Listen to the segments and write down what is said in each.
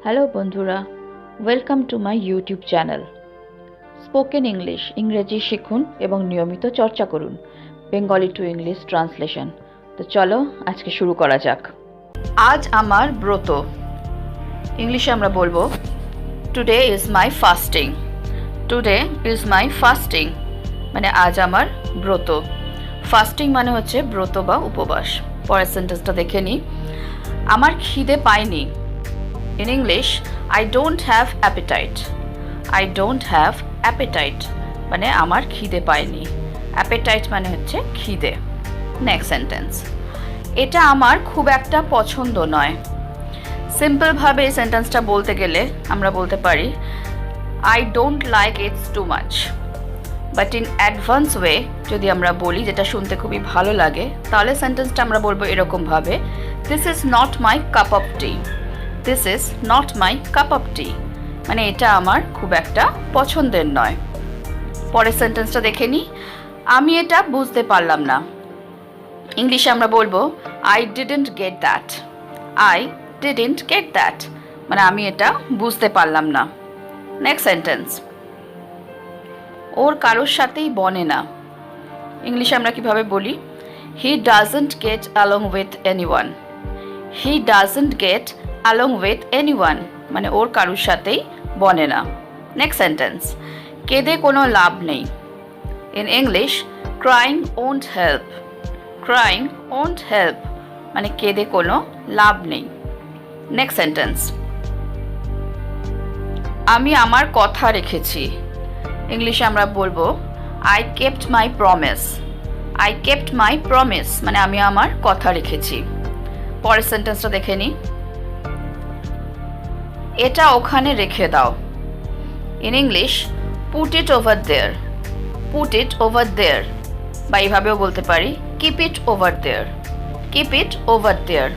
Hello বন্ধুরা, welcome to my YouTube channel spoken English. ইংরেজি শিখুন এবং নিয়মিত চর্চা করুন। Bengali to English translation. তো চলো আজকে শুরু করা যাক। আজ আমার ব্রত। ইংলিশে আমরা বলবো today is my fasting. Today is my fasting মানে আজ আমার ব্রত। ফাস্টিং মানে হচ্ছে ব্রত বা উপবাস। পরের সেন্টেন্সটা দেখে নিই। আমার খিদে পায়নি। In English, I don't have appetite. I don't have appetite মানে আমার খিদে পায়নি। Appetite মানে হচ্ছে খিদে। নেক্সট সেন্টেন্স, এটা আমার খুব একটা পছন্দ নয়। সিম্পলভাবে এই সেন্টেন্সটা বলতে গেলে আমরা বলতে পারি I don't like it too much. But in advance way যদি আমরা বলি, যেটা শুনতে খুবই ভালো লাগে, তাহলে সেন্টেন্সটা আমরা বলবো এরকমভাবে, This is not my cup of tea. This is not my cup of tea মানে এটা আমার খুব একটা পছন্দের নয়। পরের সেন্টেন্সটা দেখে নিই। আমি এটা বুঝতে পারলাম না। ইংলিশে আমরা বলবো I didn't get that. I didn't get that মানে আমি এটা বুঝতে পারলাম না। নেক্সট সেন্টেন্স, ওর কারোর সাথেই বনে না। ইংলিশে আমরা কিভাবে বলি, He doesn't get along with anyone. He doesn't get along with anyone মানে ওর কারোর সাথেই বনে না। নেক্সট সেন্টেন্স, কেঁদে কোনো লাভ নেই। In English, crying won't help. Crying won't help মানে কেঁদে কোনো লাভ নেই। নেক্সট সেন্টেন্স, আমি আমার কথা রেখেছি। ইংলিশে আমরা বলবো I kept my promise. I kept my promise মানে আমি আমার কথা রেখেছি। পরের সেন্টেন্সটা দেখে নিই। এটা ওখানে রেখে দাও। In English, put it over there. Put it over there বা এইভাবেও বলতে পারি keep it over there. Keep it over there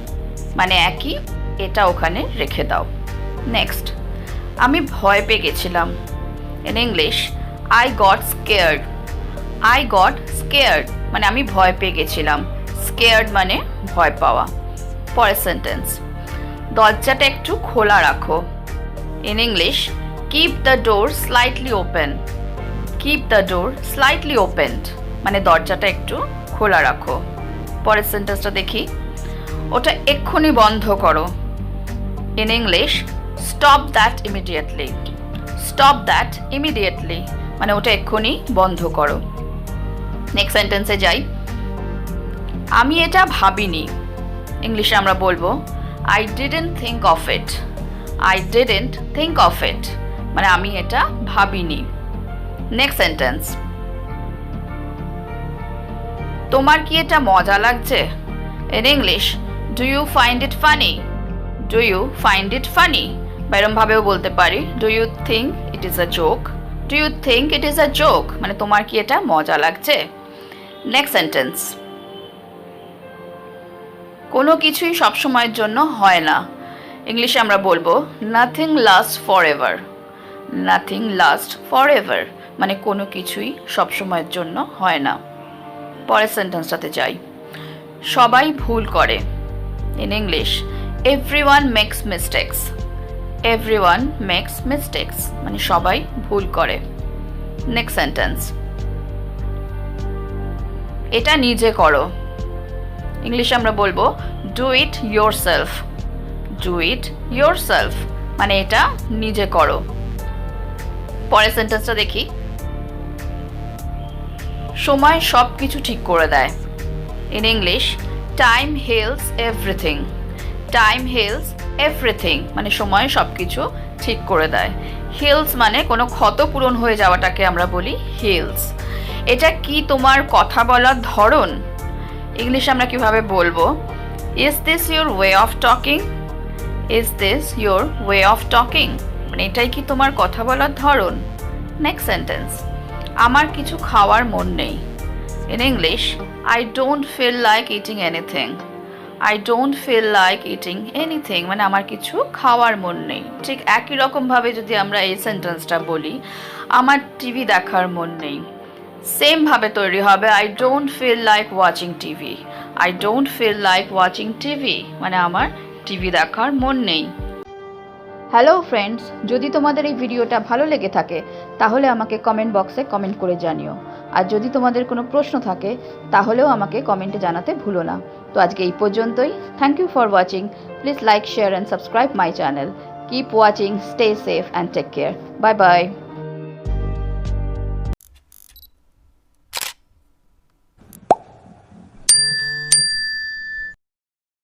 মানে একই, এটা ওখানে রেখে দাও। নেক্সট, আমি ভয় পেয়ে গেছিলাম। In English, I got scared. I got scared মানে আমি ভয় পেয়ে গেছিলাম। স্কেয়ার্ড মানে ভয় পাওয়া। পরের সেন্টেন্স, দরজাটা একটু খোলা রাখো। In English, keep the door slightly open. Keep the door slightly opened মানে দরজাটা একটু খোলা রাখো। পরের সেন্টেন্সটা দেখি, ওটা এক্ষুনি বন্ধ করো। In English, stop that immediately. Stop that immediately মানে ওটা এক্ষুনি বন্ধ করো। নেক্সট সেন্টেন্সে যাই। আমি এটা ভাবিনি। ইংলিশে আমরা বলবো I didn't think of it. I didn't think of it মানে আমি এটা ভাবিনি। নেক্সট সেন্টেন্স, তোমার কি এটা মজা লাগছে? In English, do you find it funny? Do you find it funny বা এরম ভাবেও বলতে পারি do you think it is a joke. Do you think it is a joke মানে তোমার কি এটা মজা লাগছে? নেক্সট সেন্টেন্স, কোনো কিছুই সবসময়ের জন্য হয় না। ইংলিশে আমরা বলবো nothing last for ever. Nothing last for ever মানে কোনো কিছুই সবসময়ের জন্য হয় না। পরের সেন্টেন্সটাতে যাই। সবাই ভুল করে। In English, everyone makes mistakes. Everyone makes mistakes মানে সবাই ভুল করে। নেক্সট সেন্টেন্স, এটা নিজে করো। ইংলিশে আমরা বলবো do it your self. Do it your self মানে এটা নিজে করো। পরের সেন্টেন্সটা দেখি। সময় সব কিছু ঠিক করে দেয়। In English, time hills everything. Time hills everything মানে সময় সব কিছু ঠিক করে দেয়। হিলস মানে কোনো ক্ষত পূরণ হয়ে যাওয়াটাকে আমরা বলি হিলস। এটা কি তোমার কথা বলার ধরন? ইংলিশে আমরা কিভাবে বলবো, is this your way of talking? Is this your way of talking মানে এটাই কি তোমার কথা বলার ধরন? নেক্সট সেন্টেন্স, আমার কিছু খাওয়ার মন নেই। In English, I don't feel like eating anything. I don't feel like eating anything মানে আমার কিছু খাওয়ার মন নেই। ঠিক একই রকমভাবে যদি আমরা এই সেন্টেন্সটা বলি, আমার টিভি দেখার মন নেই, সেম ভাবে তৈরি হবে I don't feel like watching TV. I don't feel like watching TV মানে আমার টিভি দেখার মন নেই। হ্যালো ফ্রেন্ডস, যদি তোমাদের এই ভিডিওটা ভালো লেগে থাকে তাহলে আমাকে কমেন্ট বক্সে কমেন্ট করে জানিও। আর যদি তোমাদের কোনো প্রশ্ন থাকে তাহলেও আমাকে কমেন্টে জানাতে ভুলো না। তো আজকে এই পর্যন্তই। Thank you for watching. Please like, share and subscribe my channel. Keep watching, stay safe and take care. Bye by.